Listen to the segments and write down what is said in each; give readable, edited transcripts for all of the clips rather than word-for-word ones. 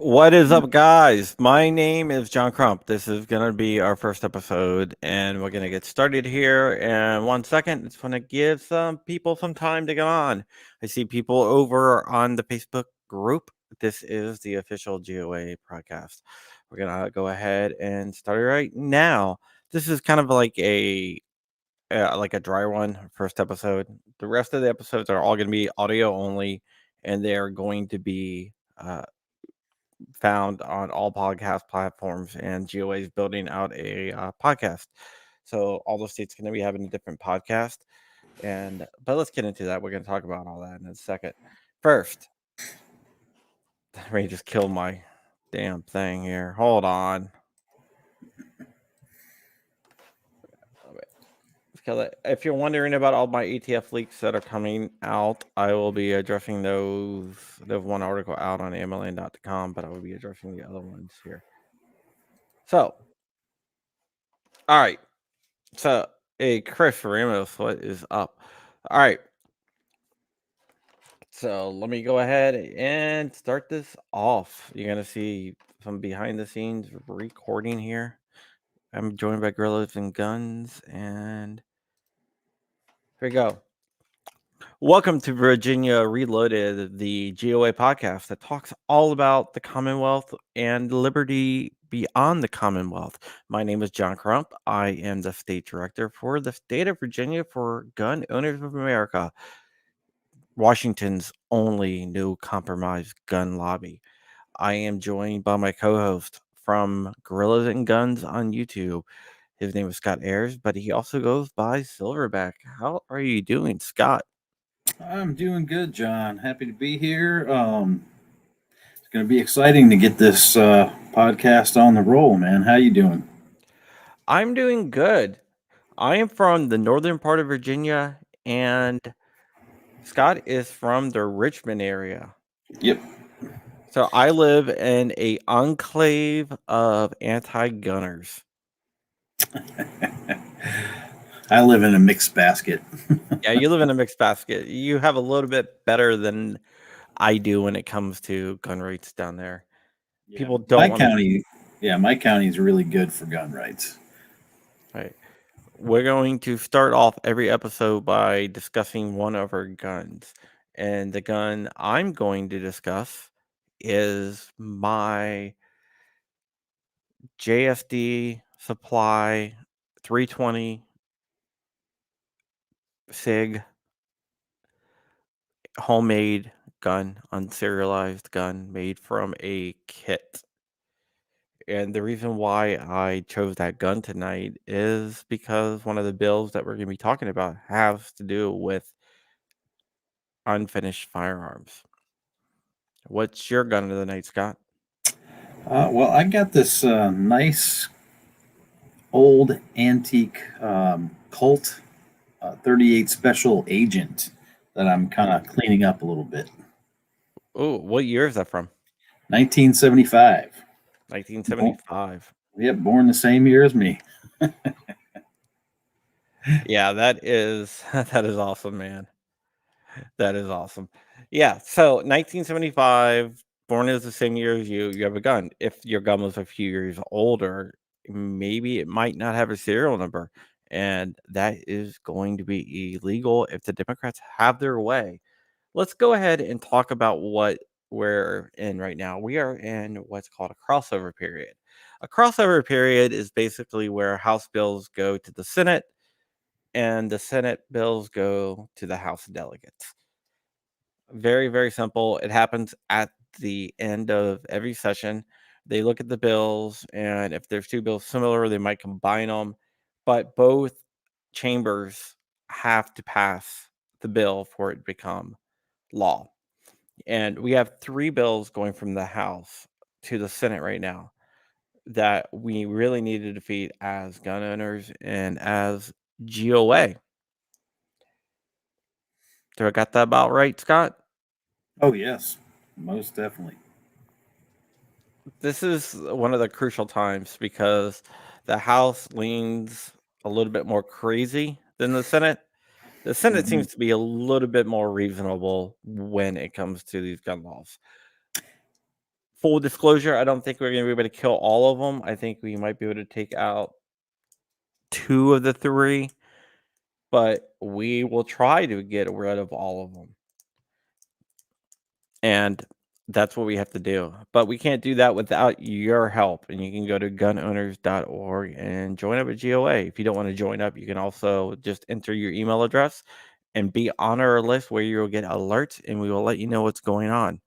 What is up, guys? My name is John Crump. This is going to be our first episode, and we're going to get started here in 1 second. It's going to give some people some time to get on. I see people over on the Facebook group. This is the official GOA podcast. We're going to go ahead and start it right now. This is kind of like a dry one, first episode. The rest of the episodes are all going to be audio only, and they are going to be found on all podcast platforms, and GOA is building out a podcast. So all the states going to be having a different podcast, but let's get into that. We're going to talk about all that in a second. First, let me just kill my damn thing here. Hold on. If you're wondering about all my ETF leaks that are coming out, I will be addressing those. There's one article out on MLN.com, but I will be addressing the other ones here. So, all right. So, hey, Chris Ramos, what is up? All right. So, let me go ahead and start this off. You're going to see some behind the scenes recording here. I'm joined by Gorillas and Guns, and here we go. Welcome to Virginia Reloaded, the GOA podcast that talks all about the Commonwealth and liberty beyond the Commonwealth. My name is John Crump. I am the state director for the state of Virginia for Gun Owners of America, Washington's only no compromise gun lobby. I am joined by my co-host from Gorillas and Guns on YouTube. His name is Scott Ayers, but he also goes by Silverback. How are you doing, Scott? I'm doing good, John. Happy to be here. It's going to be exciting to get this podcast on the roll, man. How you doing? I'm doing good. I am from the northern part of Virginia, and Scott is from the Richmond area. Yep. So I live in a enclave of anti-gunners. I live in a mixed basket. Yeah, you live in a mixed basket. You have a little bit better than I do when it comes to gun rates down there. Yeah, People don't my want to. county. Yeah, my county is really good for gun rights. Right. We're going to start off every episode by discussing one of our guns. And the gun I'm going to discuss is my JSD Supply 320 SIG homemade gun, unserialized gun made from a kit. And the reason why I chose that gun tonight is because one of the bills that we're going to be talking about has to do with unfinished firearms. What's your gun of the night, Scott? Well, I got this nice old antique Colt 38 Special Agent that I'm kind of cleaning up a little bit. Oh, what year is that from? 1975. Bo- 1975. Yep, born the same year as me. Yeah, that is that is awesome, man. That is awesome. Yeah, so 1975, born as the same year as you have a gun. If your gun was a few years older, maybe it might not have a serial number, and that is going to be illegal if the Democrats have their way. Let's go ahead and talk about what we're in right now. We are in what's called a crossover period. A crossover period is basically where House bills go to the Senate and the Senate bills go to the House delegates. Very, very simple. It happens at the end of every session. They look at the bills, and if there's two bills similar, they might combine them. But both chambers have to pass the bill for it to become law. And we have three bills going from the House to the Senate right now that we really need to defeat as gun owners and as GOA. Do I got that about right, Scott? Oh, yes, most definitely. This is one of the crucial times because the House leans a little bit more crazy than the Senate. The Senate Hmm. seems to be a little bit more reasonable when it comes to these gun laws. full disclosure, I don't think we're gonna be able to kill all of them. I think we might be able to take out 2 of the 3, but we will try to get rid of all of them. And that's what we have to do. But we can't do that without your help. And you can go to gunowners.org and join up at GOA. If you don't want to join up, you can also just enter your email address and be on our list where you'll get alerts and we will let you know what's going on.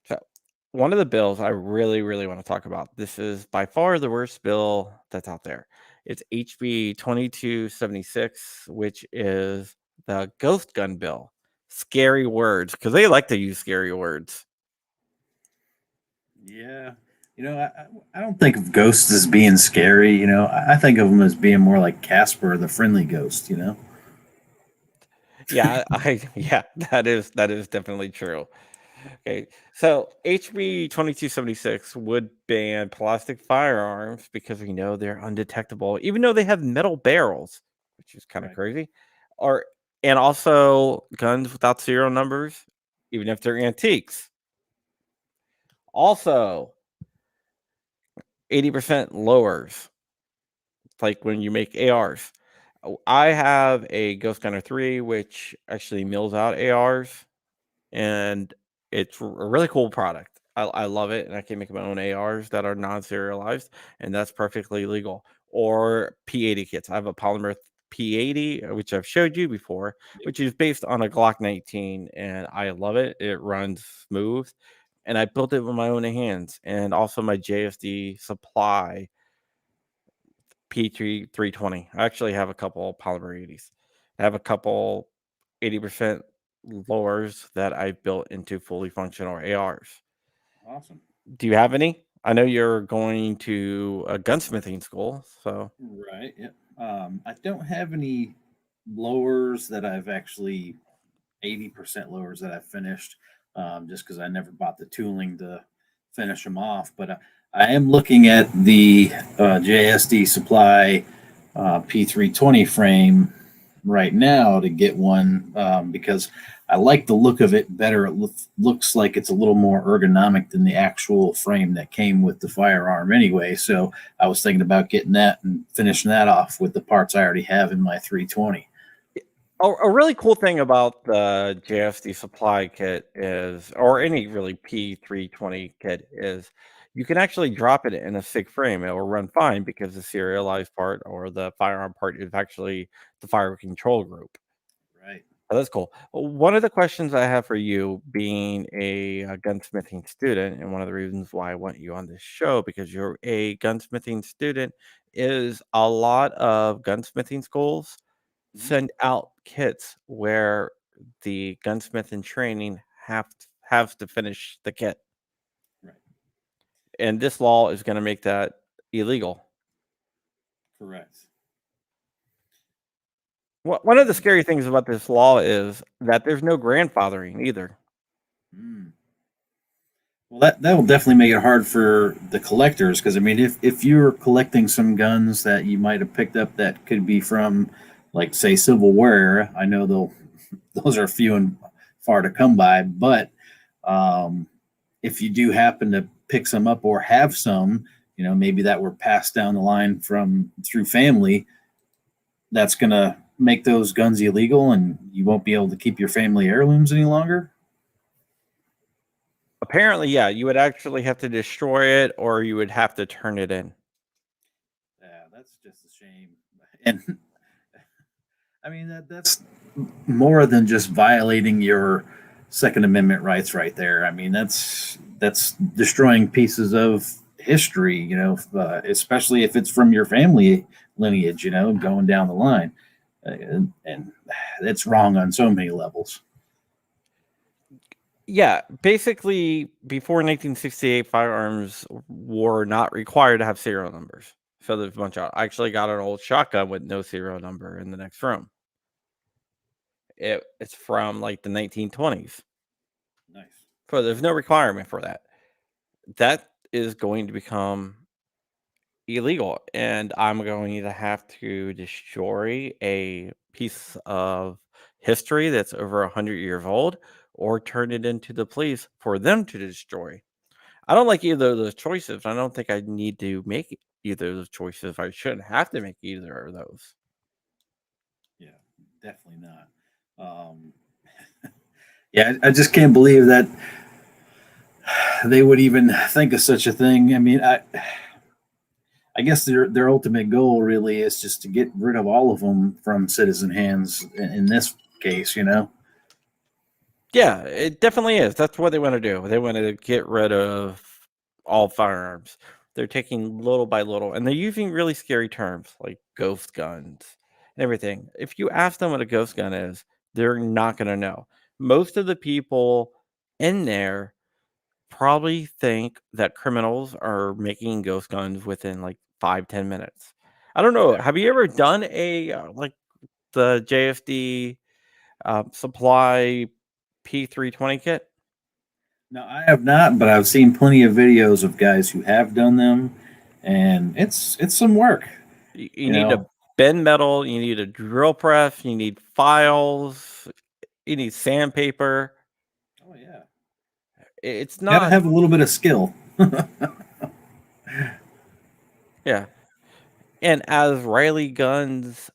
So, one of the bills I really, really want to talk about. This is by far the worst bill that's out there. It's HB 2276, which is the ghost gun bill. Scary words, because they like to use scary words. Yeah. I don't think of ghosts as being scary. I think of them as being more like Casper, the friendly ghost. Yeah, yeah, that is definitely true. Okay, so HB 2276 would ban plastic firearms because we know they're undetectable, even though they have metal barrels, which is kind of Right. crazy. Or and also guns without serial numbers, even if they're antiques. Also, 80% lowers, like when you make ARs. I have a Ghost Gunner 3, which actually mills out ARs, and it's a really cool product. I love it, and I can make my own ARs that are non-serialized, and that's perfectly legal. Or P80 kits. I have a polymer P80, which I've showed you before, Yep. which is based on a Glock 19, and I love it. It runs smooth, and I built it with my own hands. And also my JSD supply P3 320. I actually have a couple polymer 80s. I have a couple 80% lowers that I built into fully functional ARs. Awesome. Do you have any? I know you're going to a gunsmithing school, so Right. Yeah. I don't have any lowers that I've actually 80% lowers that I've finished, just because I never bought the tooling to finish them off. But I am looking at the JSD Supply P320 frame right now to get one, because I like the look of it better. It looks like it's a little more ergonomic than the actual frame that came with the firearm anyway. So I was thinking about getting that and finishing that off with the parts I already have in my 320. a really cool thing about the JSD supply kit is, or any really P320 kit is, you can actually drop it in a SIG frame. It will run fine because the serialized part or the firearm part is actually the fire control group. Right. Oh, that's cool. Well, one of the questions I have for you, being a gunsmithing student, and one of the reasons why I want you on this show because you're a gunsmithing student, is a lot of gunsmithing schools Mhm. send out kits where the gunsmith in training has to finish the kit, Right. and this law is going to make that illegal. Correct. One of the scary things about this law is that there's no grandfathering either. Mm. Well, that will definitely make it hard for the collectors, because I mean, if you're collecting some guns that you might have picked up that could be from, like, say, Civil War era, I know those are few and far to come by. But um, if you do happen to pick some up or have some, maybe that were passed down the line from through family, that's gonna make those guns illegal, and you won't be able to keep your family heirlooms any longer. Apparently, yeah, you would actually have to destroy it or you would have to turn it in. Yeah, that's just a shame. And I mean, that's more than just violating your Second Amendment rights right there. I mean, that's destroying pieces of history, especially if it's from your family lineage, going down the line. And it's wrong on so many levels. Yeah, basically, before 1968, firearms were not required to have serial numbers. So there's a bunch of. I actually got an old shotgun with no serial number in the next room. It's from like the 1920s. Nice. So there's no requirement for that. That is going to become illegal, and I'm going to have to destroy a piece of history that's over 100 years old or turn it into the police for them to destroy. I don't like either of those choices. I don't think I need to make either of those choices. I shouldn't have to make either of those. Yeah, definitely not. Um, yeah, I just can't believe that they would even think of such a thing. I mean, I guess their ultimate goal really is just to get rid of all of them from citizen hands. In this case, you know. Yeah, it definitely is. That's what they want to do. They want to get rid of all firearms. They're taking little by little, and they're using really scary terms like ghost guns and everything. If you ask them what a ghost gun is, they're not going to know. Most of the people in there probably think that criminals are making ghost guns within like 5-10 minutes. I don't know. Have you ever done a like the JFD supply P320 kit? No, I have not, but I've seen plenty of videos of guys who have done them, and it's some work. You You need to know. bend metal, you need a drill press, you need files, you need sandpaper. Oh yeah. It's Got to not, have a little bit of skill. yeah. And as Riley Guns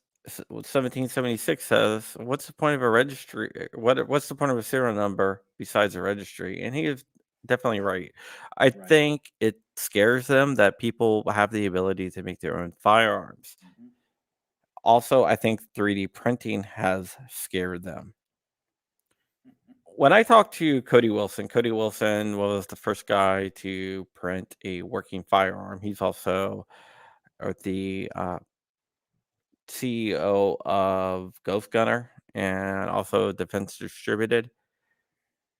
1776 says, what's the point of a registry? What's the point of a serial number besides a registry? And he is definitely right. I Right. think it scares them that people have the ability to make their own firearms. Mhm. Also, I think 3D printing has scared them. When I talked to Cody Wilson was the first guy to print a working firearm. He's also the CEO of Ghost Gunner and also Defense Distributed.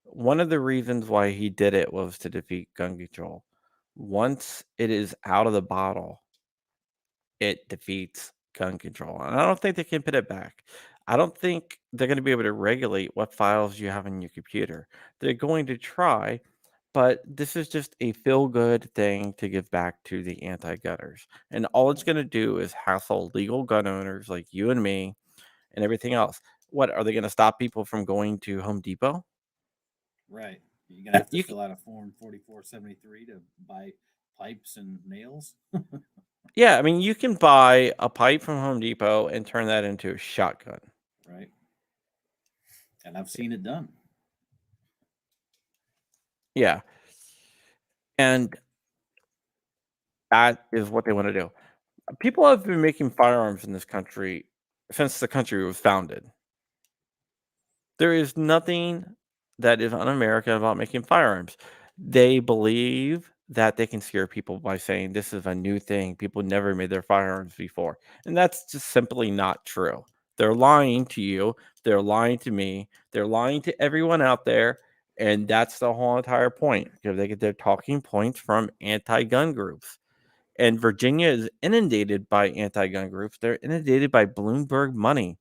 One of the reasons why he did it was to defeat gun control. Once it is out of the bottle, it defeats gun control. And I don't think they can put it back. I don't think they're going to be able to regulate what files you have on your computer. They're going to try, but this is just a feel good thing to give back to the anti gunners. And all it's going to do is hassle legal gun owners like you and me and everything else. What are they going to stop people from going to Home Depot? Right. You're gonna have to You fill out a form 4473 to buy pipes and nails. Yeah, I mean, you can buy a pipe from Home Depot and turn that into a shotgun. Right. And I've seen it done. Yeah, and that is what they want to do. People have been making firearms in this country since the country was founded. There is nothing that is un-American about making firearms. They believe that they can scare people by saying this is a new thing. People never made their firearms before. And that's just simply not true. They're lying to you. They're lying to me. They're lying to everyone out there. And that's the whole entire point because they get their talking points from anti gun groups. And Virginia is inundated by anti gun groups. They're inundated by Bloomberg money.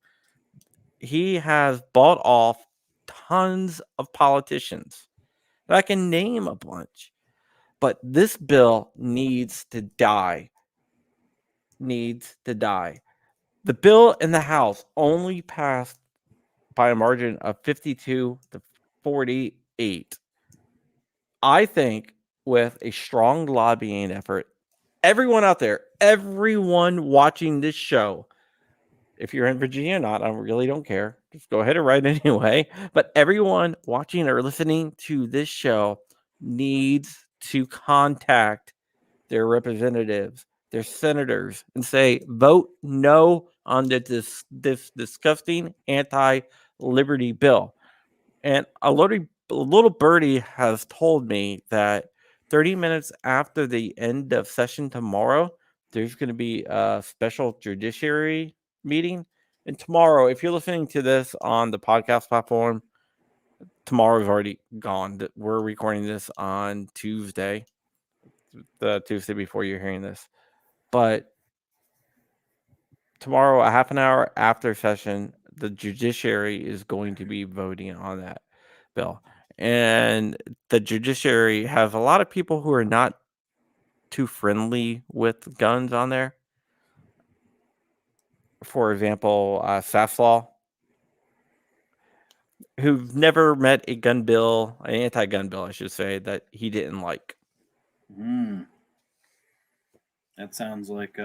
He has bought off tons of politicians. And I can name a bunch, but this bill needs to die. Needs to die. The bill in the House only passed by a margin of 52 to 48. I think with a strong lobbying effort, everyone out there, everyone watching this show, if you're in Virginia or not, I really don't care. Just go ahead and write anyway. But everyone watching or listening to this show needs to contact their representatives, their senators, and say, vote no on this disgusting anti-liberty bill. And a little birdie has told me that 30 minutes after the end of session tomorrow, there's going to be a special judiciary meeting. And tomorrow, if you're listening to this on the podcast platform, tomorrow is already gone. We're recording this on Tuesday, the Tuesday before you're hearing this. But tomorrow, a half an hour after session, the judiciary is going to be voting on that bill. And the judiciary has a lot of people who are not too friendly with guns on there. For example, Sasslaw, who've never met a gun bill, an anti-gun bill, I should say, that he didn't like. Mm, that sounds like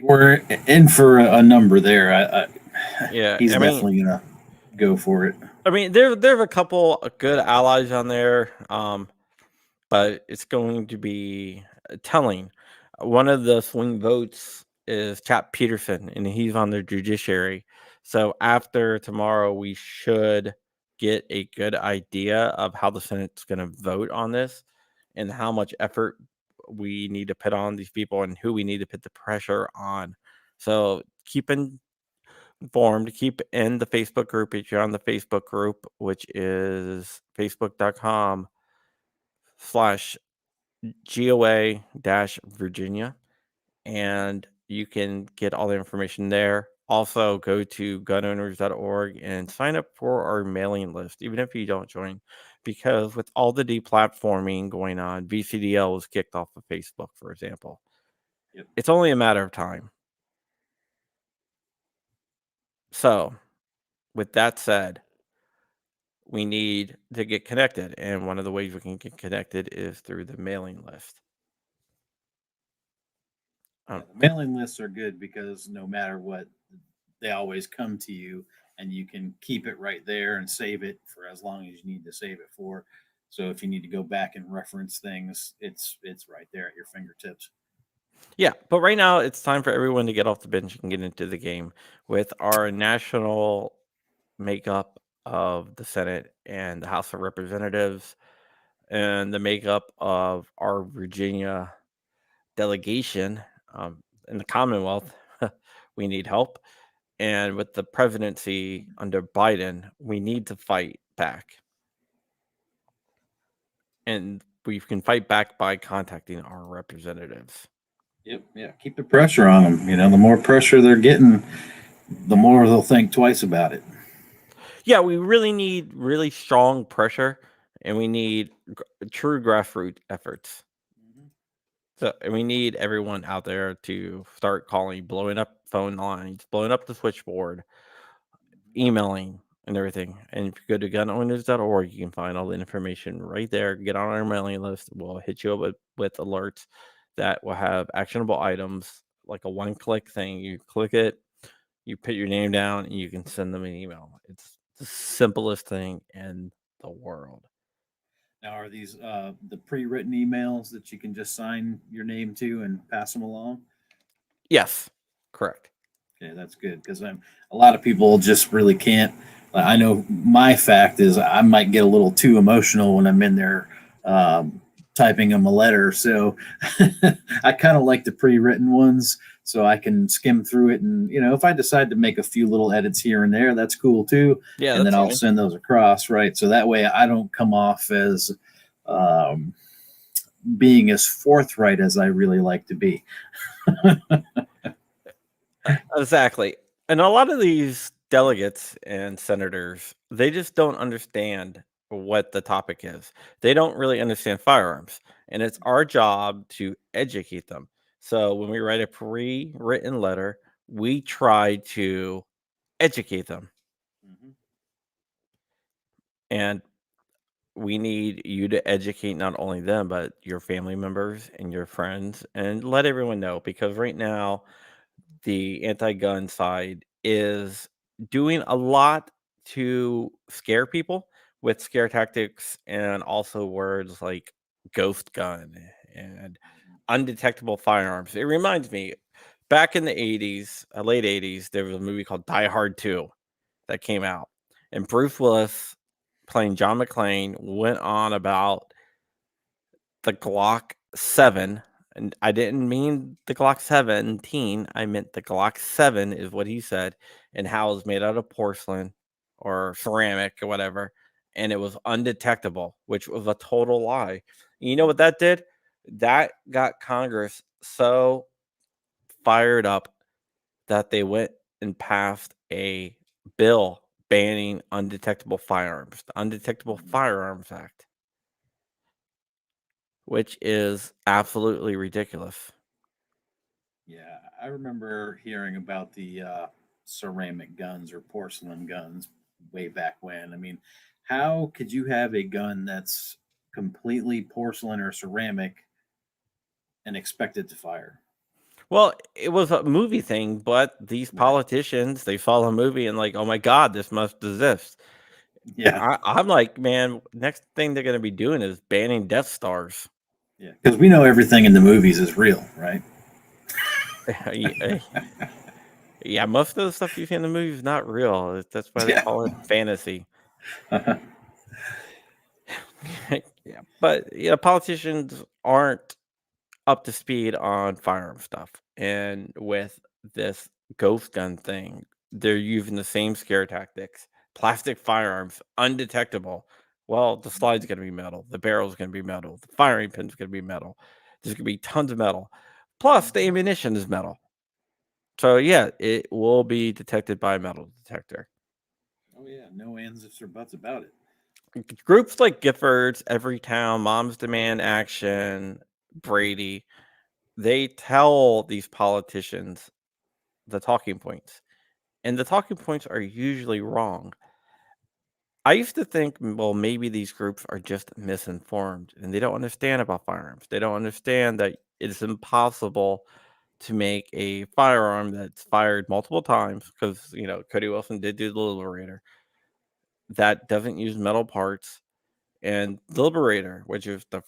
we're in for a number there. Yeah, He's definitely gonna go for it. there's a couple good allies on there, but it's going to be telling. One of the swing votes is Chap Peterson, and he's on the judiciary. So after tomorrow, we should get a good idea of how the Senate's going to vote on this and how much effort we need to put on these people and who we need to put the pressure on. So keep informed, keep in the Facebook group if you're on the Facebook group, which is facebook.com/GOA-Virginia, and you can get all the information there. Also, go to gunowners.org and sign up for our mailing list, even if you don't join, because with all the deplatforming going on, VCDL was kicked off of Facebook, for example. Yep. It's only a matter of time. So, with that said, we need to get connected, and one of the ways we can get connected is through the mailing list. Yeah, the mailing lists are good because no matter what, they always come to you, and you can keep it right there and save it for as long as you need to save it for. So if you need to go back and reference things, it's right there at your fingertips. Yeah, but right now it's time for everyone to get off the bench and get into the game with our national makeup of the Senate and the House of Representatives and the makeup of our Virginia delegation in the Commonwealth. We need help. And with the presidency under Biden, we need to fight back. And we can fight back by contacting our representatives. Yep. Yeah. Keep the pressure on them. The more pressure they're getting, the more they'll think twice about it. Yeah, we really need really strong pressure, and we need true grassroots efforts. So, and we need everyone out there to start calling, blowing up phone lines, blowing up the switchboard, emailing, and everything. And if you go to gunowners.org, you can find all the information right there. Get on our mailing list. We'll hit you up with alerts that will have actionable items, like a one-click thing. You click it, you put your name down, and you can send them an email. It's the simplest thing in the world. Now, are these the pre-written emails that you can just sign your name to and pass them along? Yes, correct. Okay, that's good because a lot of people just really can't. I know my fact is I might get a little too emotional when I'm in there typing them a letter. So I kind of like the pre-written ones so I can skim through it. And, if I decide to make a few little edits here and there, that's cool too. Yeah, And then that's I'll fine. send those across, right? So that way I don't come off as um, being as forthright as I really like to be. Exactly. And a lot of these delegates and senators, they just don't understand what the topic is. They don't really understand firearms. And it's our job to educate them. So when we write a pre written letter, we try to educate them. Mhm. And we need you to educate not only them, but your family members and your friends and let everyone know because right now, the anti-gun side is doing a lot to scare people with scare tactics and also words like ghost gun and undetectable firearms. It reminds me back in the 80s, late 80s, there was a movie called Die Hard 2 that came out. And Bruce Willis playing John McClane went on about the Glock 7, and I didn't mean the Glock 17, I meant the Glock 7 is what he said, and how it was made out of porcelain or ceramic or whatever, and it was undetectable, which was a total lie. You know what that did? That got Congress so fired up that they went and passed a bill banning undetectable firearms, the Undetectable Firearms Act, which is absolutely ridiculous. Yeah, I remember hearing about the ceramic guns or porcelain guns way back when. I mean, how could you have a gun that's completely porcelain or ceramic and expect it to fire. Well, it was a movie thing, but these Right. politicians, they saw the movie and like, oh my God, this must exist. Yeah. I'm like, man, next thing they're gonna be doing is banning Death Stars. Yeah. Because we know everything in the movies is real, right? Yeah, yeah, most of the stuff you see in the movie is not real. That's why they Yeah. call it fantasy. Yeah, but politicians aren't up to speed on firearm stuff, and with this ghost gun thing, they're using the same scare tactics. Plastic firearms, undetectable. Well, the slide's gonna be metal, the barrel's gonna be metal, the firing pin's gonna be metal. There's gonna be tons of metal. Plus, the ammunition is metal. So yeah, it will be detected by a metal detector. Oh yeah, no ands, ifs, or buts about it. Groups like Giffords, Everytown, Moms Demand Action, Brady, they tell these politicians the talking points, and the talking points are usually wrong. I used to think, well, maybe these groups are just misinformed and they don't understand about firearms. They don't understand that it's impossible to make a firearm that's fired multiple times because, Cody Wilson did do the Liberator that doesn't use metal parts. And the Liberator, which is the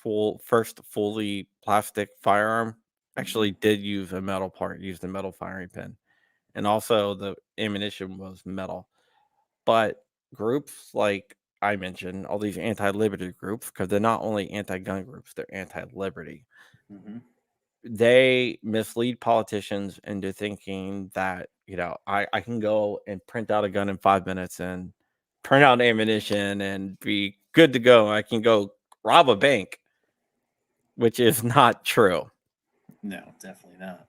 first fully plastic firearm, actually did use a metal part, used a metal firing pin. And also the ammunition was metal. But groups like I mentioned, all these anti-liberty groups, because they're not only anti-gun groups, they're anti-liberty. Mm-hmm. They mislead politicians into thinking that, I can go and print out a gun in 5 minutes and print out ammunition and be good to go. I can go rob a bank, which is not true. No, definitely not.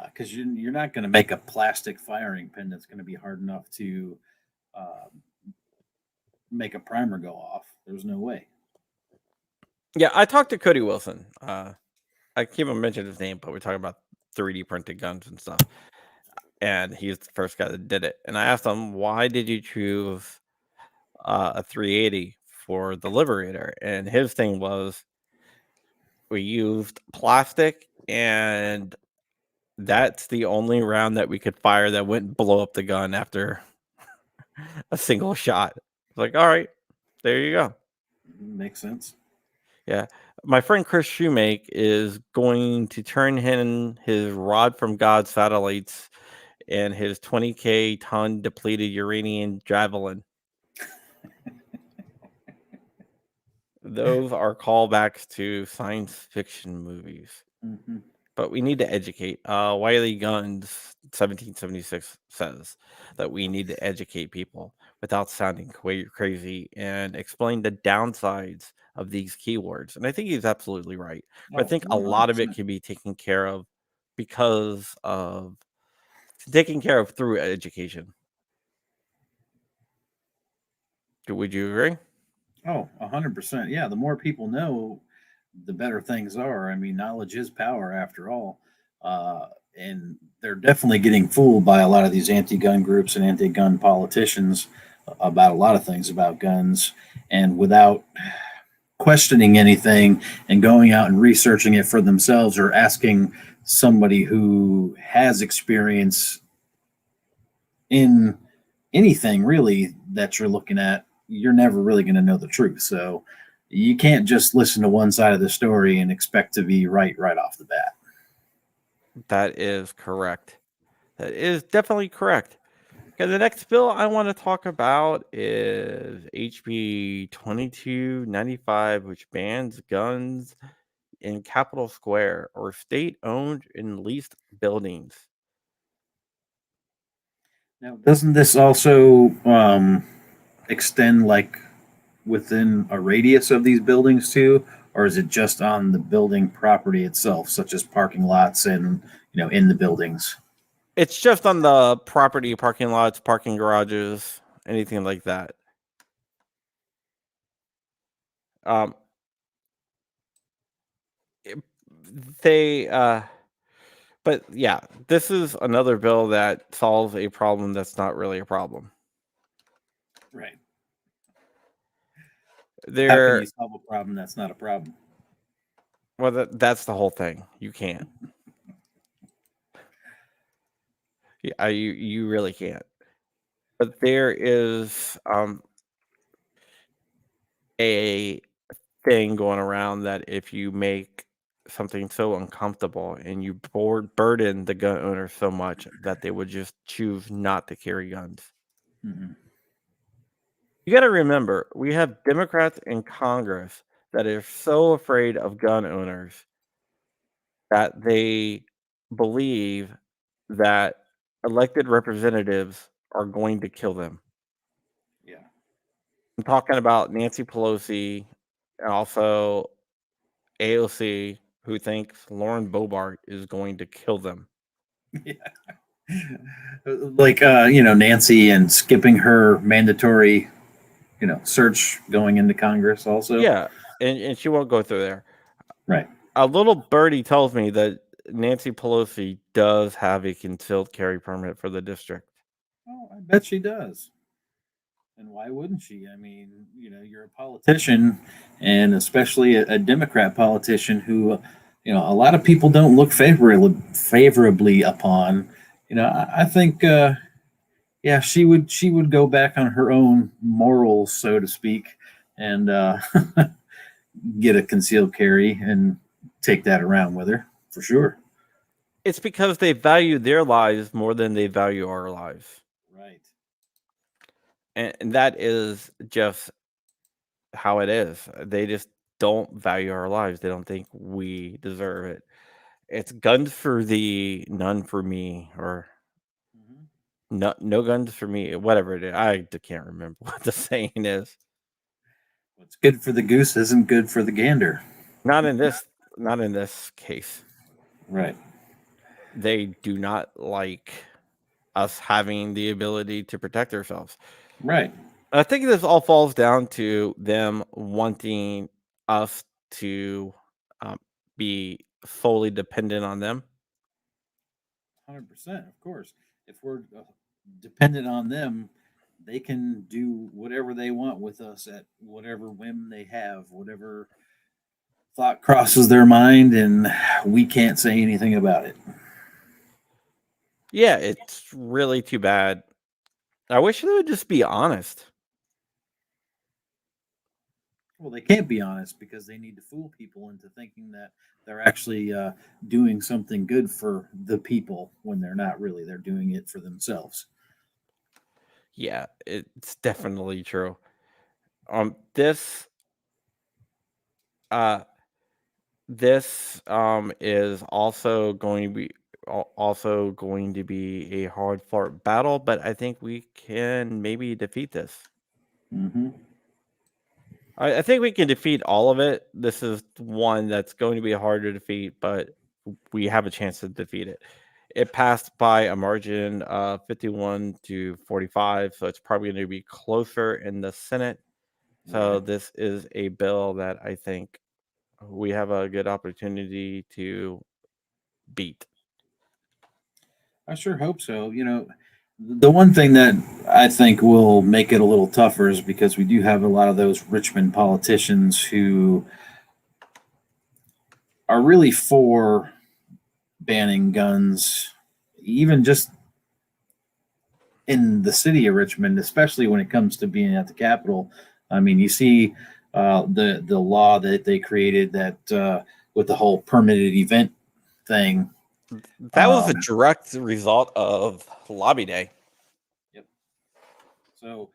Because you're not going to make a plastic firing pin that's going to be hard enough to uh, make a primer go off. There's no way. Yeah, I talked to Cody Wilson. I keep on mentioning his name, but we're talking about 3D printed guns and stuff. And he's the first guy that did it. And I asked him, why did you choose a 380 for the Liberator? And his thing was, we used plastic, and that's the only round that we could fire that wouldn't blow up the gun after a single shot. It's like, all right, there you go. Makes sense. Yeah. My friend Chris Shoemake is going to turn in his Rod from God satellites and his 20K ton depleted uranium javelin. Those are callbacks to science fiction movies. Mm-hmm. But we need to educate. Wiley Guns 1776 says that we need to educate people without sounding crazy and explain the downsides of these keywords. And I think he's absolutely right. But I Oh, think a lot of it 100%. can be taken care of because of taken care of through education. Would you agree? Oh, 100%. Yeah, the more people know, the better things are. I mean, knowledge is power after all. And they're definitely getting fooled by a lot of these anti gun groups and anti gun politicians about a lot of things about guns. And without questioning anything and going out and researching it for themselves or asking somebody who has experience in anything really that you're looking at, you're never really going to know the truth. So you can't just listen to one side of the story and expect to be right off the bat. That is correct. That is definitely correct. Okay, the next bill I want to talk about is HB 2295, which bans guns in Capitol Square or state owned and leased buildings. Now, doesn't this also extend like within a radius of these buildings too, or is it just on the building property itself, such as parking lots and in the buildings? It's just on the property, parking lots, parking garages, anything like that. Um, it- they, but yeah, this is another bill that solves a problem that's not really a problem. Right. How can There, you solve a problem that's not a problem? well, that's the whole thing. You can't. You really can't. But there is a thing going around that if you make something so uncomfortable and you burden the gun owner so much that they would just choose not to carry guns. Mhm. You got to remember, we have Democrats in Congress that are so afraid of gun owners that they believe that elected representatives are going to kill them. Yeah. I'm talking about Nancy Pelosi and also AOC, who thinks Lauren Boebert is going to kill them. Yeah. Like Nancy and skipping her mandatory search going into Congress also. Yeah, and she won't go through there. Right. A little birdie tells me that Nancy Pelosi does have a concealed carry permit for the district. Oh, I bet she does. And why wouldn't she? I mean, you're a politician, and especially a Democrat politician who, a lot of people don't look favorably upon. I think, yeah, she would go back on her own morals, so to speak, and get a concealed carry and take that around with her for sure. It's because they value their lives more than they value our lives. Right. And that is just how it is. They just don't value our lives. They don't think we deserve it. It's guns for thee, none for me, or Mhm. no guns for me, whatever it is. I can't remember what the saying is. What's good for the goose isn't good for the gander. Not in this, not in this case. Right. They do not like us having the ability to protect ourselves. Right. I think this all falls down to them wanting us to um, be fully dependent on them. 100%, of course. If we're dependent on them, they can do whatever they want with us at whatever whim they have, whatever thought crosses their mind, and we can't say anything about it. Yeah, it's really too bad. I wish they would just be honest. Well, they can't be honest because they need to fool people into thinking that they're actually doing something good for the people when they're not really. They're doing it for themselves. Yeah, it's definitely true. This uh this is also going to be also going to be a hard fought battle, but I think we can maybe defeat this. Hmm. I think we can defeat all of it. This is one that's going to be hard to defeat, but we have a chance to defeat it. It passed by a margin of 51-45, so it's probably going to be closer in the Senate. So Right. this is a bill that I think we have a good opportunity to beat. I sure hope so. The one thing that I think will make it a little tougher is because we do have a lot of those Richmond politicians who are really for banning guns, even just in the city of Richmond, especially when it comes to being at the Capitol. I mean, you see the law that they created that with the whole permitted event thing. That was a Um, direct result of Lobby Day. yep. So,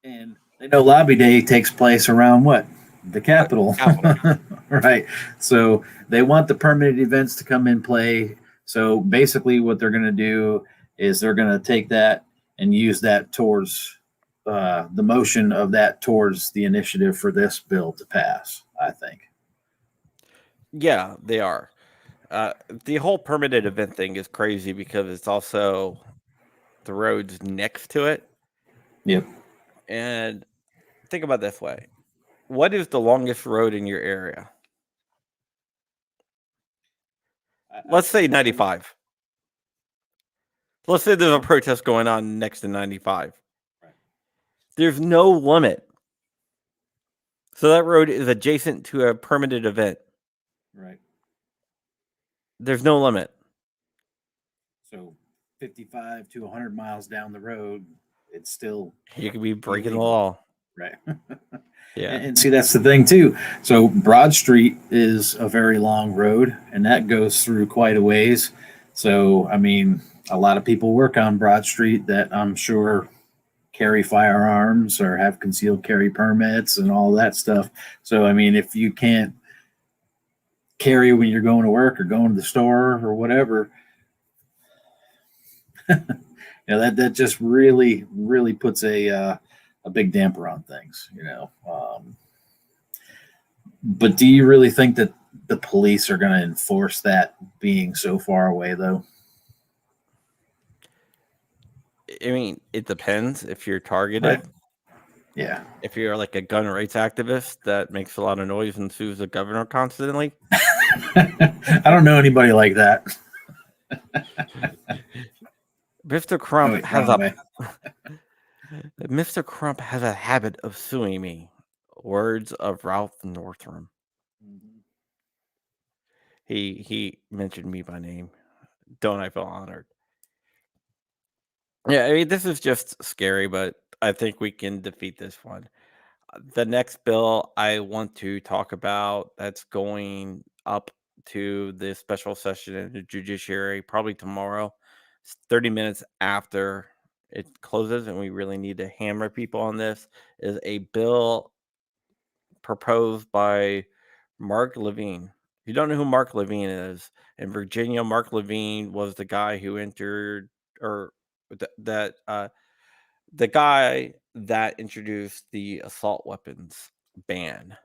and they know Lobby Day takes place around what? The Capitol. Capital. Right. So they want the permitted events to come in play. So basically, what they're going to do is they're going to take that and use that towards the motion of that towards the initiative for this bill to pass, I think. Yeah, they are. The whole permitted event thing is crazy because it's also the roads next to it. Yep. And think about it this way. What is the longest road in your area? I Let's say think 95. Let's say there's a protest going on next to 95. Right. There's no limit. So that road is adjacent to a permitted event. Right. There's no limit. So 55 to 100 miles down the road, it's still You could be breaking the illegal. law. Right. Yeah. And see, that's the thing too. So Broad Street is a very long road, and that goes through quite a ways. So I mean, a lot of people work on Broad Street that I'm sure carry firearms or have concealed carry permits and all that stuff. So I mean, if you can't carry when you're going to work or going to the store or whatever, that just really puts a big damper on things. But do you really think that the police are going to enforce that being so far away, though? I mean, it depends if you're targeted. Right. Yeah. If you're like a gun rights activist that makes a lot of noise and sues the governor constantly. I don't know anybody like that. Mr. Crump Wait, has wrong way. Mr. Crump has a habit of suing me. Words of Ralph Northam. He mentioned me by name. Don't I feel honored? Yeah, I mean, this is just scary, but I think we can defeat this one. The next bill I want to talk about that's going up to the special session in the judiciary probably tomorrow. It's 30 minutes after it closes, and we really need to hammer people on this, is a bill proposed by Mark Levine. If you don't know who Mark Levine is, in Virginia, Mark Levine was the guy who entered, or the guy that introduced the assault weapons ban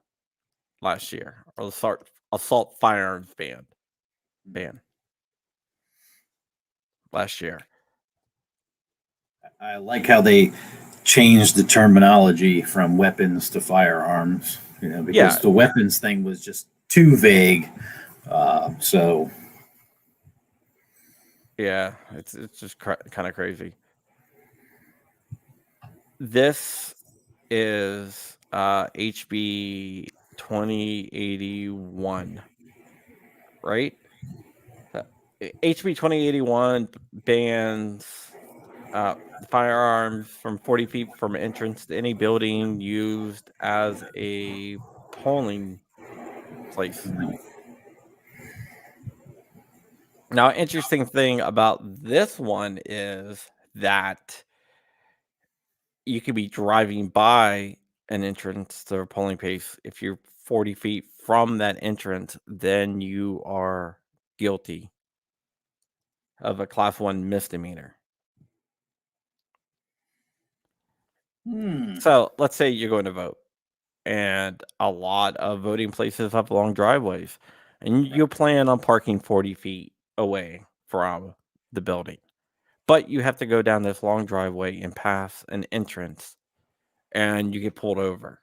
last year, or the assault firearms ban last year. I like how they changed the terminology from weapons to firearms, because Yeah. the weapons thing was just too vague. So Yeah, it's just kind of crazy. This is HB 2081, right? HB 2081 bans firearms from 40 feet from entrance to any building used as a polling place. Now, interesting thing about this one is that you could be driving by an entrance to a polling place. If you're 40 feet from that entrance, then you are guilty of a class 1 misdemeanor. So let's say you're going to vote, and a lot of voting places have long driveways, and you plan on parking 40 feet away from the building, but you have to go down this long driveway and pass an entrance, and you get pulled over.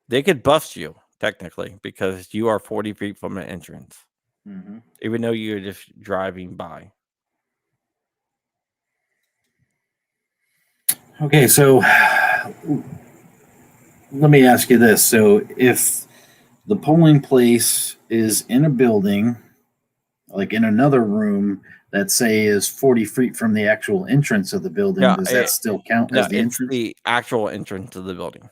They could bust you technically because you are 40 feet from an entrance, even though you're just driving by. Okay, so let me ask you this. So if the polling place is in a building, like in another room that say is 40 feet from the actual entrance of the building, does that still count as the entrance? The actual entrance to the building.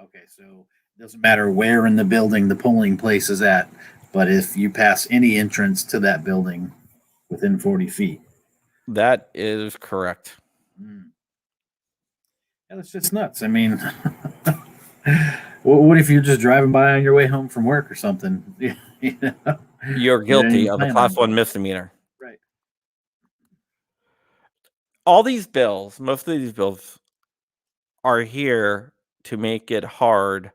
Okay, so it doesn't matter where in the building the polling place is at, but if you pass any entrance to that building within 40 feet. That is correct. Yeah, that's just nuts. I mean, what if you're just driving by on your way home from work or something? You're guilty of a class 1 misdemeanor. Right. All these bills, most of these bills are here to make it hard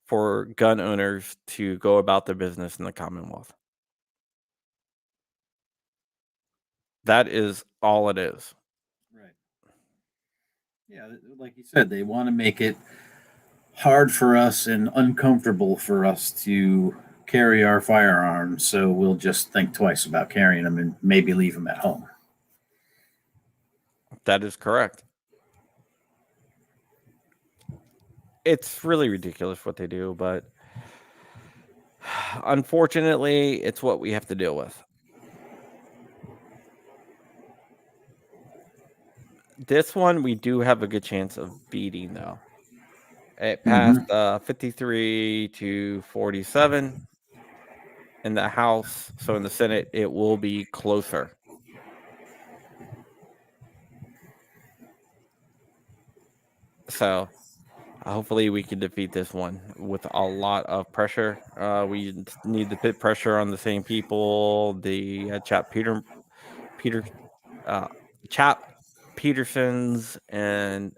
for gun owners to go about their business in the Commonwealth. That is all it is. Right. Yeah, like you said, they want to make it hard for us and uncomfortable for us to carry our firearms, so we'll just think twice about carrying them and maybe leave them at home. That is correct. It's really ridiculous what they do, but unfortunately, it's what we have to deal with. This one we do have a good chance of beating, though. It passed 53 to 47 in the House, so in the Senate it will be closer. So hopefully we can defeat this one with a lot of pressure. We need to put pressure on the same people. The Peter, Chap Petersons, and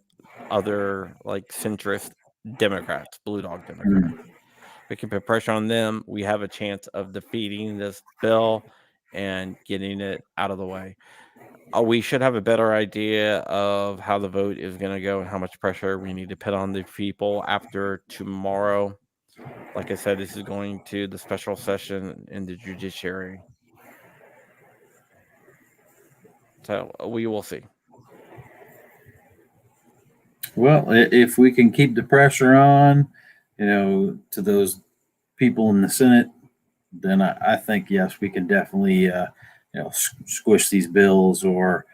other like centrist Democrats, Blue Dog Democrats. We can put pressure on them. We have a chance of defeating this bill and getting it out of the way. We should have a better idea of how the vote is going to go and how much pressure we need to put on the people after tomorrow. Like I said, this is going to the special session in the judiciary. So we will see. Well, if we can keep the pressure on, to those people in the Senate, then I think yes, we can definitely squish these bills, or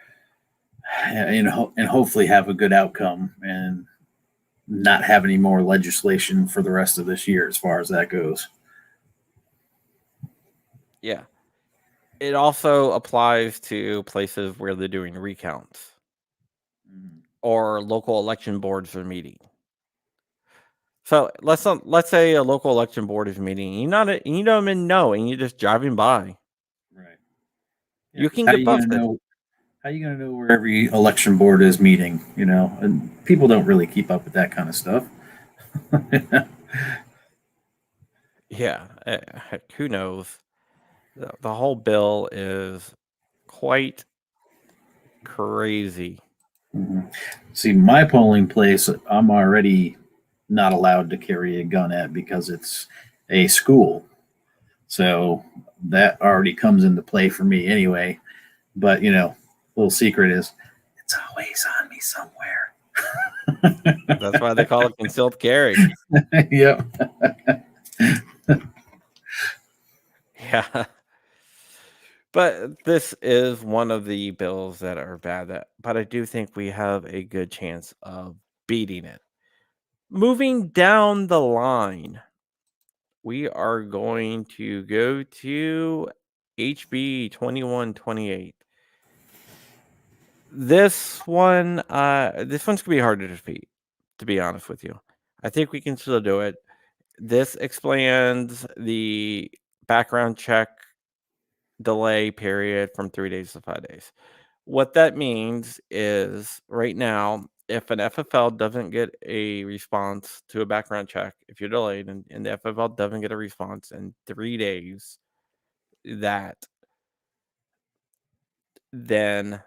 and hopefully have a good outcome and not have any more legislation for the rest of this year as far as that goes. Yeah. It also applies to places where they're doing recounts or local election boards are meeting. So let's say a local election board is meeting. You don't even know, and you're just driving by. Right. Yeah, You 'cause can get busted. how you gonna know where every election board is meeting? And people don't really keep up with that kind of stuff. Yeah, heck, who knows? The whole bill is quite crazy. See, my polling place, I'm already not allowed to carry a gun at because it's a school. So that already comes into play for me anyway. But, little secret is it's always on me somewhere. That's why they call it concealed carry. Yep. Yeah. But this is one of the bills that are bad, but I do think we have a good chance of beating it. Moving down the line, we are going to go to HB 2128. This one's gonna be hard to defeat, to be honest with you. I think we can still do it. This explains the background check delay period from 3 days to 5 days. What that means is right now, if an FFL doesn't get a response to a background check, if you're delayed and the FFL doesn't get a response in 3 days, that then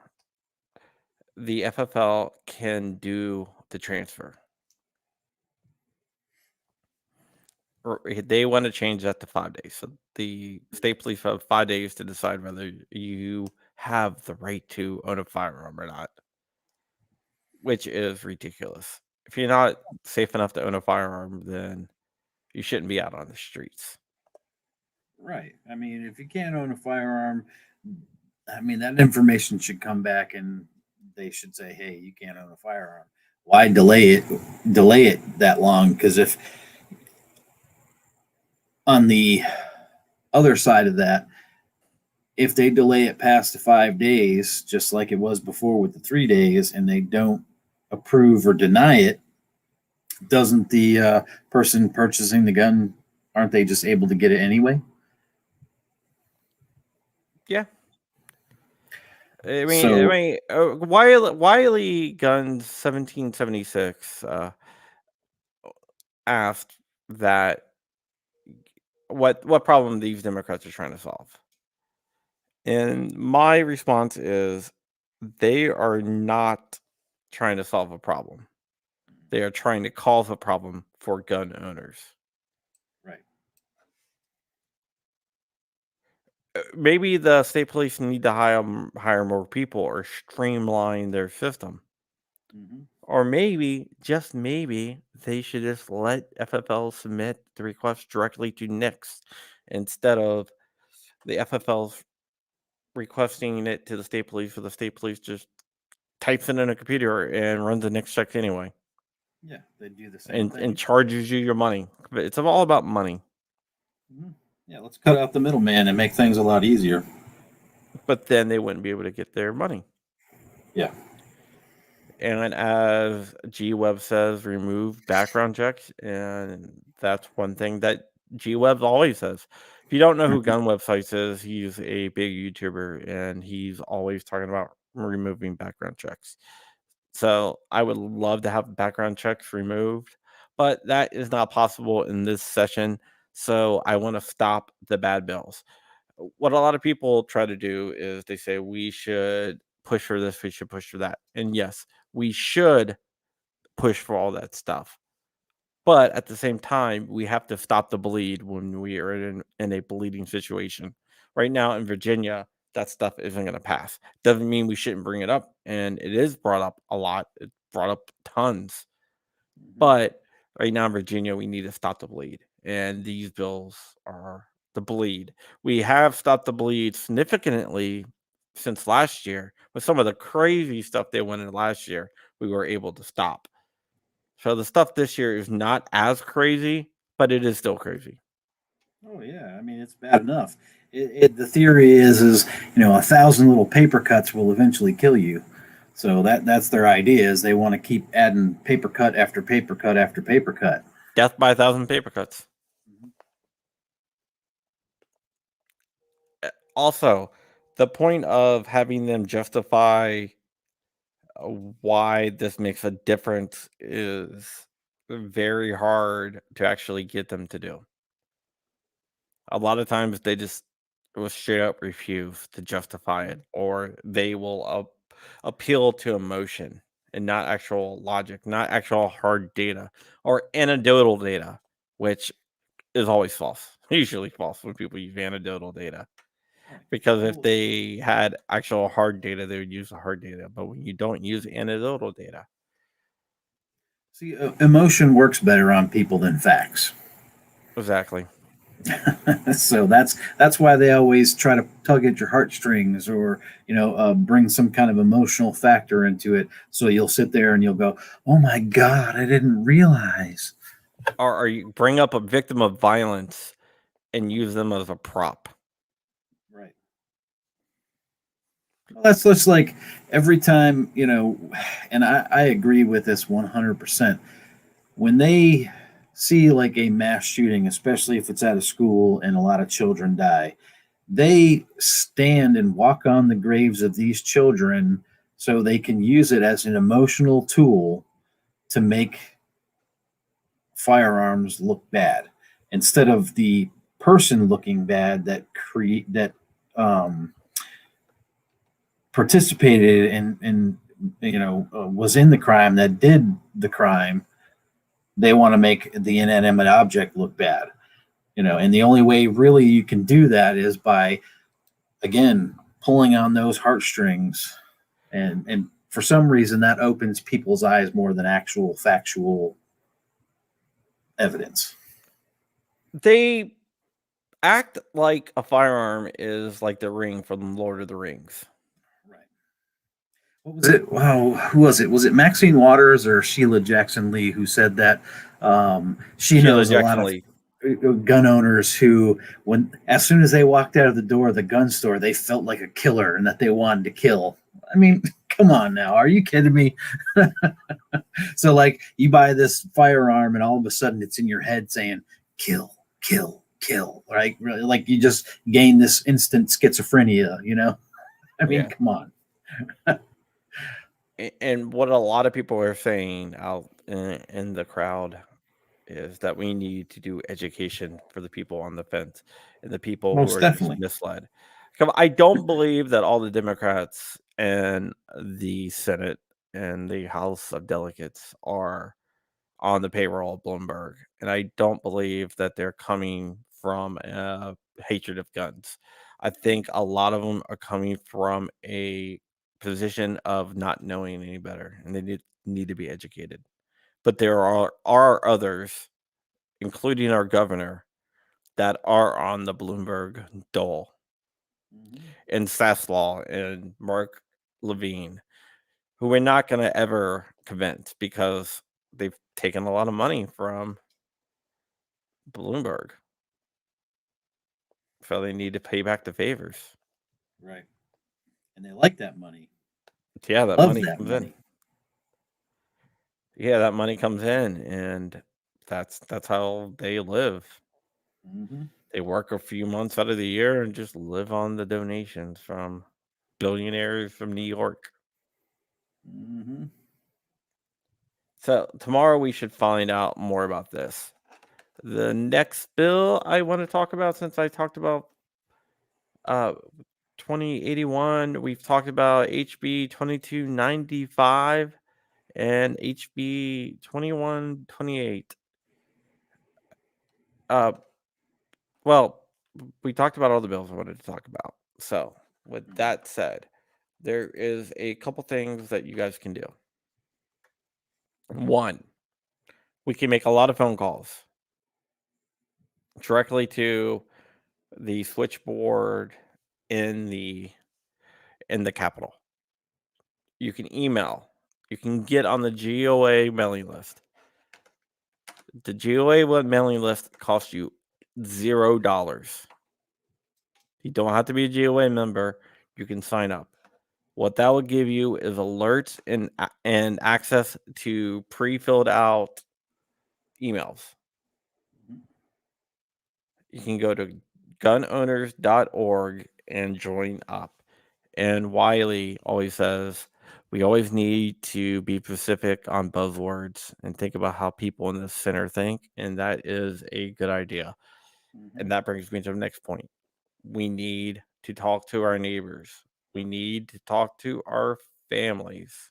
the FFL can do the transfer. Or they want to change that to 5 days. So the state police have 5 days to decide whether you have the right to own a firearm or not, which is ridiculous. If you're not safe enough to own a firearm, then you shouldn't be out on the streets. Right. I mean, if you can't own a firearm, I mean, that information should come back and they should say, hey, you can't own a firearm. Why delay it that long? Because if on the other side of that, if they delay it past the 5 days, just like it was before with the 3 days, and they don't approve or deny it, doesn't the person purchasing the gun, aren't they just able to get it anyway? Yeah. I So mean, Wiley Guns 1776 asked that what problem these Democrats are trying to solve. And my response is they are not trying to solve a problem. They are trying to cause a problem for gun owners. right. Maybe the state police need to hire more people or streamline their system. Or maybe, just maybe, they should just let FFL submit the request directly to Nix instead of the FFL's requesting it to the state police, or the state police just types it in a computer and runs the Nix checks anyway, Yeah, they do the same and thing. charges you your money. But it's all about money. Mhm. Yeah, let's cut out the middleman and make things a lot easier. But then they wouldn't be able to get their money. Yeah. And as GWeb says, remove background checks, and that's one thing that GWeb always says. If you don't know who Gun Websites is, he's a big YouTuber, and he's always talking about removing background checks. So I would love to have background checks removed, but that is not possible in this session. So I want to stop the bad bills. What a lot of people try to do is they say we should push for this, we should push for that. And yes, we should push for all that stuff. But at the same time, we have to stop the bleed when we are in a bleeding situation. Right now in Virginia, that stuff isn't going to pass. Doesn't mean we shouldn't bring it up. And it is brought up a lot. It's brought up tons. Mhm. But right now in Virginia, we need to stop the bleed. And these bills are the bleed. We have stopped the bleed significantly since last year. With some of the crazy stuff they went in last year, we were able to stop. So the stuff this year is not as crazy, but it is still crazy. Oh yeah, I mean it's bad enough. The theory is 1,000 little paper cuts will eventually kill you. So that's their idea is they want to keep adding paper cut after paper cut after paper cut. Death by a thousand paper cuts. Mhm. Also, the point of having them justify why this makes a difference is very hard to actually get them to do. A lot of times they just will straight up refuse to justify it, or they will appeal to emotion and not actual logic, not actual hard data or anecdotal data, which is always false. Usually false when people use anecdotal data. Right. Because if Well, they had actual hard data, they would use the hard data. But when you don't use anecdotal data, see, emotion works better on people than facts. exactly. So that's why they always try to tug at your heartstrings or bring some kind of emotional factor into it. So you'll sit there and you'll go, "Oh my God, I didn't realize." Or you bring up a victim of violence and use them as a prop. Right. Well, that's just like every time, and I agree with this 100%. When they see like a mass shooting, especially if it's at a school and a lot of children die, they stand and walk on the graves of these children so they can use it as an emotional tool to make firearms look bad instead of the person looking bad that um, participated and was in the crime that did the crime. They want to make the inanimate object look bad, and the only way really you can do that is by again pulling on those heartstrings, and for some reason that opens people's eyes more than actual factual evidence. They act like a firearm is like the ring from Lord of the Rings. Right. What was it? Wow, who was it? Was it Maxine Waters or Sheila Jackson Lee who said that? She Sheila knows a lot Jackson of Lee. gun owners who, when as soon as they walked out of the door of the gun store, they felt like a killer and that they wanted to kill. I mean, come on now, are you kidding me? So, like, you buy this firearm, and all of a sudden, it's in your head saying "kill, kill, kill." Right? Really, like you just gain this instant schizophrenia. I mean, Yeah. come on. And what a lot of people are saying out in the crowd is that we need to do education for the people on the fence and the people who Most are just definitely. misled. I don't believe that all the Democrats and the Senate and the House of Delegates are on the payroll of Bloomberg, and I don't believe that they're coming from a hatred of guns. I think a lot of them are coming from a position of not knowing any better, and need to be educated. But there are others, including our governor, that are on the Bloomberg dole, and Saslaw and Mark Levine, who we're not going to ever convince because they've taken a lot of money from Bloomberg. So they need to pay back the favors. Right. And they like that money. Yeah, that Love money that comes money. in. Yeah, that money comes in, and that's how they live. Mm-hmm. They work a few months out of the year and just live on the donations from billionaires from New York. Mm-hmm. So tomorrow we should find out more about this. The next bill I want to talk about, since I talked about 2081, we've talked about HB 2295 and HB 2128. Well, we talked about all the bills I wanted to talk about. So, with that said, there is a couple things that you guys can do. One, we can make a lot of phone calls directly to the switchboard in the Capitol. You can email. You can get on the GOA mailing list. The GOA mailing list costs you $0. You don't have to be a GOA member. You can sign up. What that will give you is alerts and access to pre-filled out emails. You can go to gunowners.org and join up. And Wiley always says we always need to be specific on buzzwords and think about how people in the center think. And that is a good idea. And that brings me to the next point. We need to talk to our neighbors. We need to talk to our families.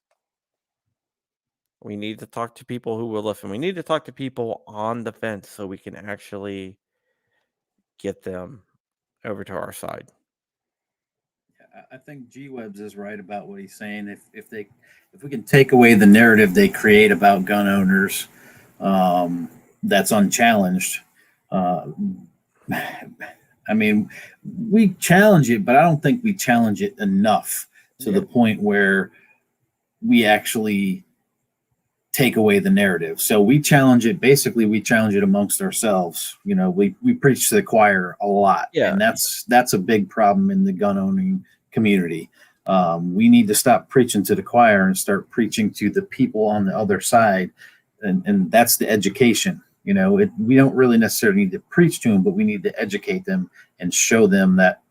We need to talk to people who will listen. We need to talk to people on the fence so we can actually get them over to our side. I think G Webs is right about what he's saying. If we can take away the narrative they create about gun owners, that's unchallenged. I mean, we challenge it, but I don't think we challenge it enough to the point where we actually take away the narrative. So we challenge it. Basically, we challenge it amongst ourselves. You know, we preach to the choir a lot, and that's a big problem in the gun owning community. We need to stop preaching to the choir and start preaching to the people on the other side, and that's the education. You know, we don't really necessarily need to preach to them, but we need to educate them and show them that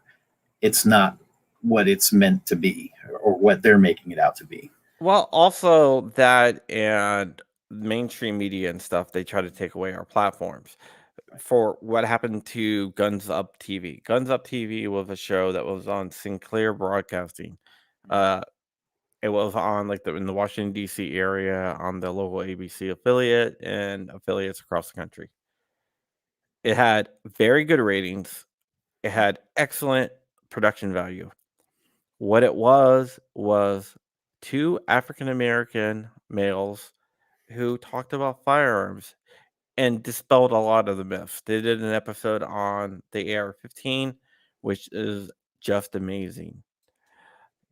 it's not what it's meant to be or what they're making it out to be. Well, also that and mainstream media and stuff, they try to take away our platforms. For what happened to Guns Up TV. Guns Up TV was a show that was on Sinclair Broadcasting. It was on in the Washington D.C. area on the local ABC affiliate and affiliates across the country. It had very good ratings. It had excellent production value. What it was two African American males who talked about firearms and dispelled a lot of the myths. They did an episode on the AR-15, which is just amazing.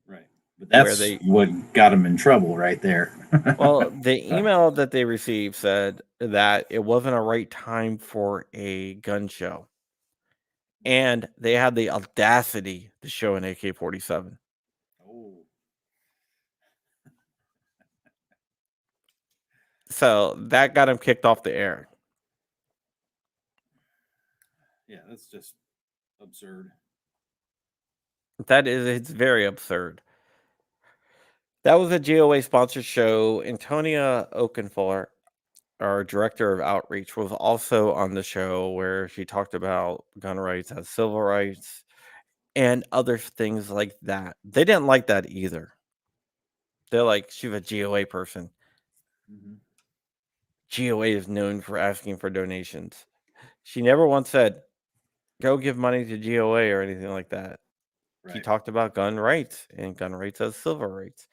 Right. But that's what got them in trouble right there. Well, the email that they received said that it wasn't a right time for a gun show. And they had the audacity to show an AK-47. Oh. So that got him kicked off the air. Yeah, that's just absurd. It's very absurd. That was a GOA sponsored show. Antonia Okenfuller, our director of outreach, was also on the show where she talked about gun rights as civil rights and other things like that. They didn't like that either. They're like, she's a GOA person. GOA is known for asking for donations. She never once said, go give money to GOA or anything like that. Right. He talked about gun rights and gun rights as civil rights.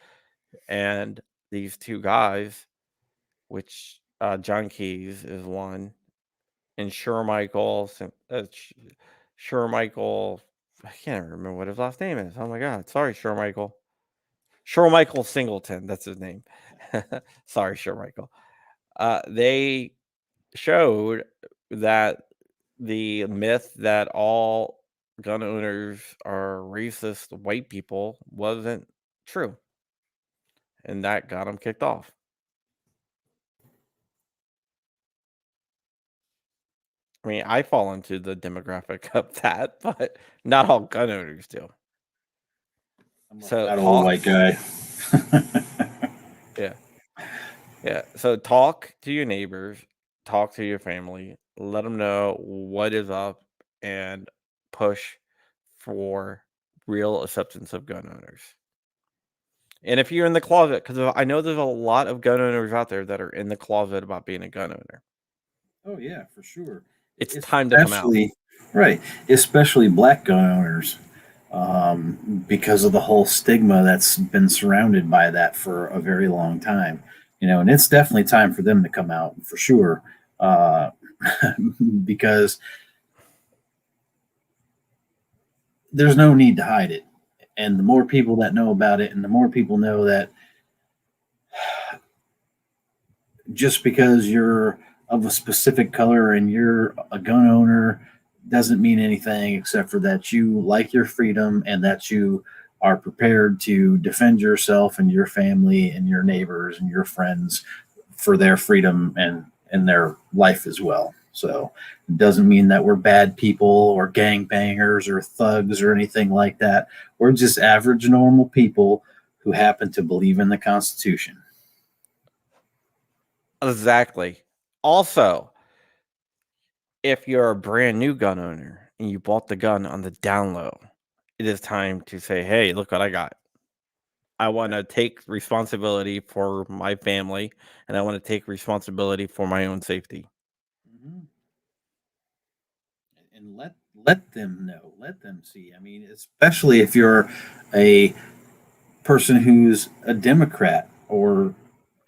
And these two guys, which John Keys is one, and Michael. I can't remember what his last name is. Oh my God, sorry, Michael. Michael Singleton, that's his name. Sorry, Michael. They showed that the myth that all gun owners are racist white people wasn't true, and that got them kicked off. I mean, I fall into the demographic of that, but not all gun owners do. I'm like So that old white guy. yeah, yeah. So talk to your neighbors, talk to your family, let them know what is up, and push for real acceptance of gun owners. And if you're in the closet, because I know there's a lot of gun owners out there that are in the closet about being a gun owner. Oh yeah, for sure. It's time to come out. Especially right, especially black gun owners, because of the whole stigma that's been surrounded by that for a very long time. And it's definitely time for them to come out for sure, uh, because there's no need to hide it. And the more people that know about it, and the more people know that just because you're of a specific color and you're a gun owner doesn't mean anything except for that you like your freedom and that you are prepared to defend yourself and your family and your neighbors and your friends for their freedom and their life as well. So it doesn't mean that we're bad people or gangbangers or thugs or anything like that. We're just average normal people who happen to believe in the Constitution. Exactly. Also, if you're a brand new gun owner and you bought the gun on the down low, it is time to say, hey, look what I got. I want to take responsibility for my family and I want to take responsibility for my own safety. Mm-hmm. And let them know, let them see. I mean, especially if you're a person who's a Democrat, or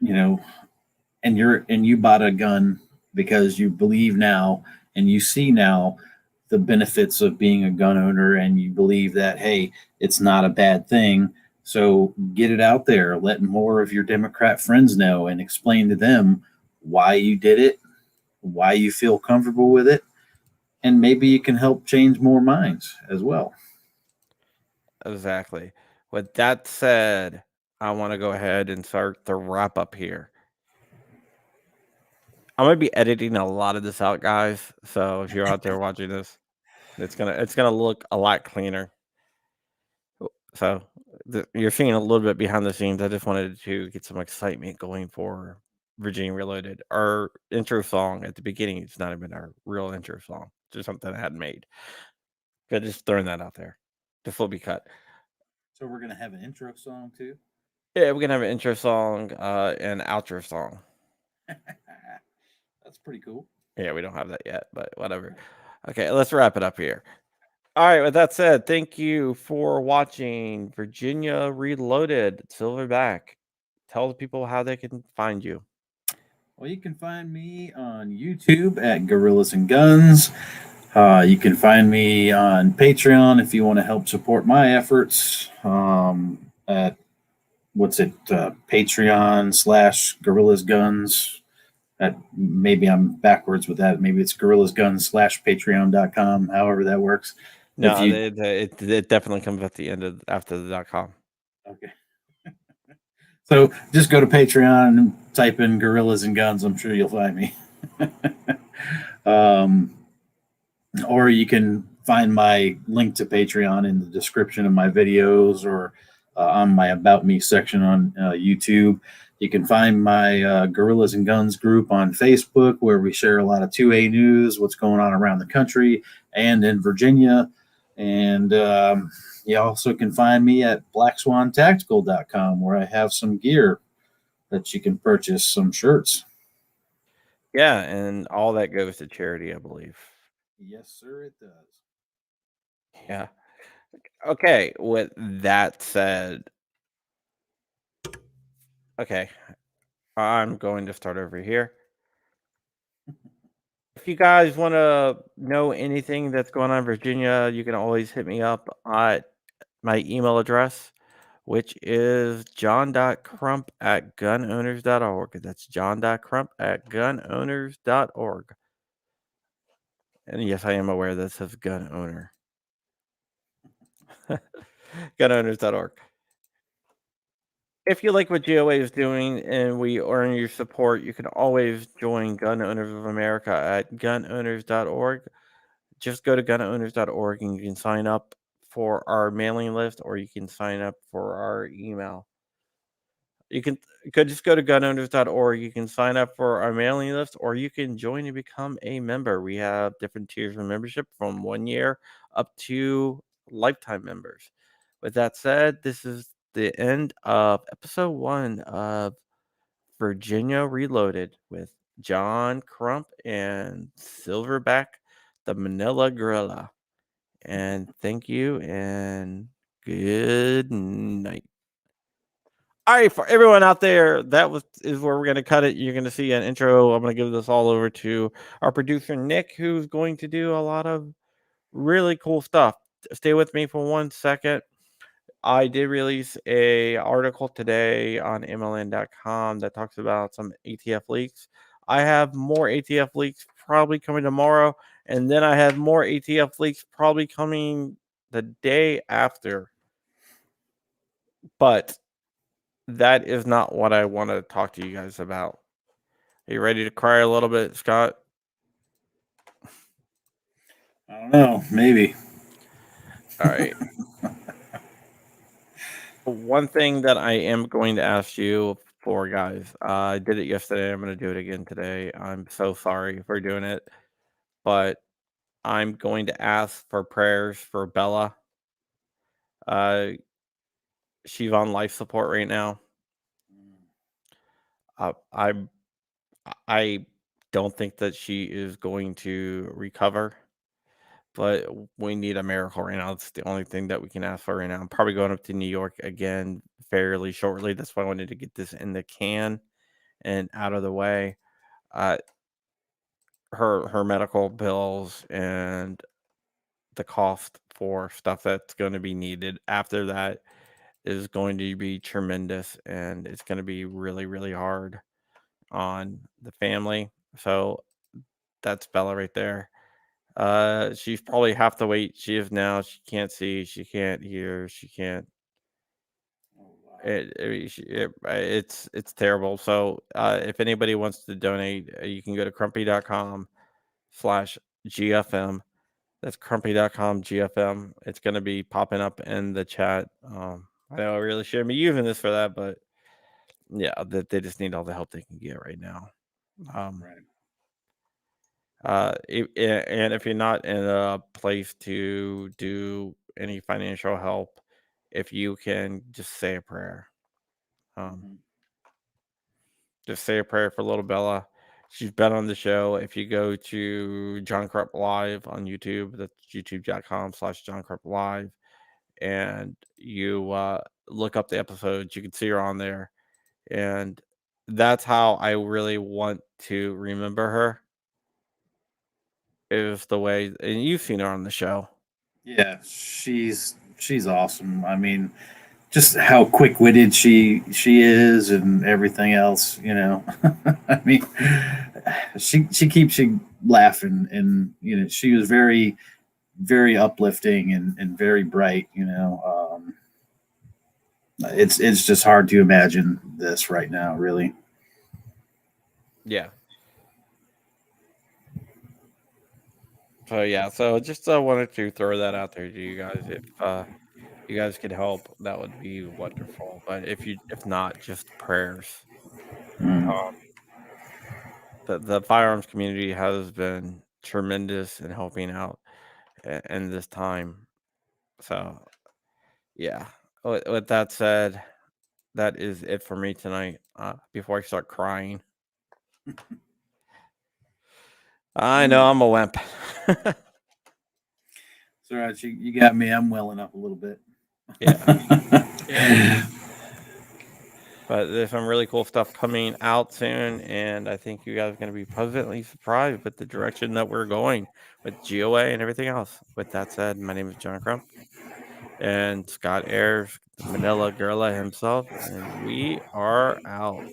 you know and you bought a gun because you believe now and you see now the benefits of being a gun owner, and you believe that, hey, it's not a bad thing. So get it out there, let more of your Democrat friends know, and explain to them why you did it, why you feel comfortable with it, and maybe you can help change more minds as well. Exactly. With that said, I want to go ahead and start the wrap up here. I'm gonna be editing a lot of this out, guys. So if you're out there watching this, it's gonna look a lot cleaner. So you're seeing a little bit behind the scenes. I just wanted to get some excitement going for Virginia Reloaded. Our intro song at the beginning, it's not even our real intro song. It's just something I had made. But just throwing that out there. This will be cut. So we're gonna have an intro song too. Yeah, we're gonna have an intro song, and outro song. That's pretty cool. Yeah, we don't have that yet, but whatever. Okay, let's wrap it up here. All right, with that said, thank you for watching Virginia Reloaded Silverback. Tell the people how they can find you. Well, you can find me on YouTube at Gorillas and Guns. You can find me on Patreon if you want to help support my efforts. At what's it? Patreon/Gorillas Guns. Maybe I'm backwards with that. Maybe it's Gorillas Guns /Patreon.com. However that works. If No, you it definitely comes at the end of after the .com. okay. So just go to Patreon and type in Gorillas and Guns. I'm sure you'll find me. um, or you can find my link to Patreon in the description of my videos, or on my About Me section on YouTube. You can find my Gorillas and Guns group on Facebook, where we share a lot of 2A news, what's going on around the country and in Virginia. And you also can find me at blackswantactical.com, where I have some gear that you can purchase, some shirts. Yeah, and all that goes to charity, I believe. Yes, sir, it does. Yeah. Okay, with that said, Okay, I'm going to start over here. If you guys want to know anything that's going on in Virginia, you can always hit me up at my email address, which is john.crump@gunowners.org. That's john.crump@gunowners.org. And yes, I am aware that says gun owner. gunowners.org. If you like what GOA is doing and we earn your support, you can always join Gun Owners of America at gunowners.org. Just go to gunowners.org and you can sign up for our mailing list, or you can sign up for our email. You can just go to gunowners.org. You can sign up for our mailing list, or you can join and become a member. We have different tiers of membership from 1 year up to lifetime members. With that said, this is the end of episode 1 of Virginia Reloaded with John Crump and Silverback, the Manila Gorilla. And thank you and good night. All right, for everyone out there, is where we're gonna cut it. You're gonna see an intro. I'm gonna give this all over to our producer Nick, who's going to do a lot of really cool stuff. Stay with me for 1 second. I did release a article today on MLN.com that talks about some ATF leaks. I have more ATF leaks probably coming tomorrow, and then I have more ATF leaks probably coming the day after. But that is not what I want to talk to you guys about. Are you ready to cry a little bit, Scott? I don't know, maybe. All right. One thing that I am going to ask you for, guys, I did it yesterday. I'm going to do it again today. I'm so sorry for doing it, but I'm going to ask for prayers for Bella. She's on life support right now. I don't think that she is going to recover, but we need a miracle right now. It's the only thing that we can ask for right now. I'm probably going up to New York again fairly shortly. That's why I wanted to get this in the can and out of the way. Uh, her medical bills and the cost for stuff that's going to be needed after that is going to be tremendous, and it's going to be really, really hard on the family. So that's Bella right there. She's probably half the weight she is now. She can't see, she can't hear, she can't. It's terrible. So if anybody wants to donate, you can go to crumpy.com/GFM. That's crumpy.com GFM. It's going to be popping up in the chat. I know I really shouldn't be using this for that, but yeah, they just need all the help they can get right now. Right. And if you're not in a place to do any financial help, if you can just say a prayer. Just say a prayer for little Bella. She's been on the show. If you go to John Crump Live on YouTube, that's youtube.com/John Crump Live, and you look up the episodes, you can see her on there. And that's how I really want to remember her, is the way, and you've seen her on the show. Yeah, she's awesome. I mean, just how quick-witted she is and everything else, you know. I mean, she keeps you laughing, and you know, she was very uplifting and very bright, you know. It's just hard to imagine this right now, really. Yeah. So yeah, so just wanted to throw that out there to you guys. If you guys could help, that would be wonderful. But if not, just prayers. The firearms community has been tremendous in helping out in this time. So yeah. With that said, that is it for me tonight. Before I start crying, I know I'm a wimp. It's all right. You got me. I'm welling up a little bit. Yeah. Yeah. But there's some really cool stuff coming out soon, and I think you guys are going to be pleasantly surprised with the direction that we're going with GOA and everything else. With that said, my name is John Crump, and Scott Ayers, the Manila Gorilla himself, and we are out.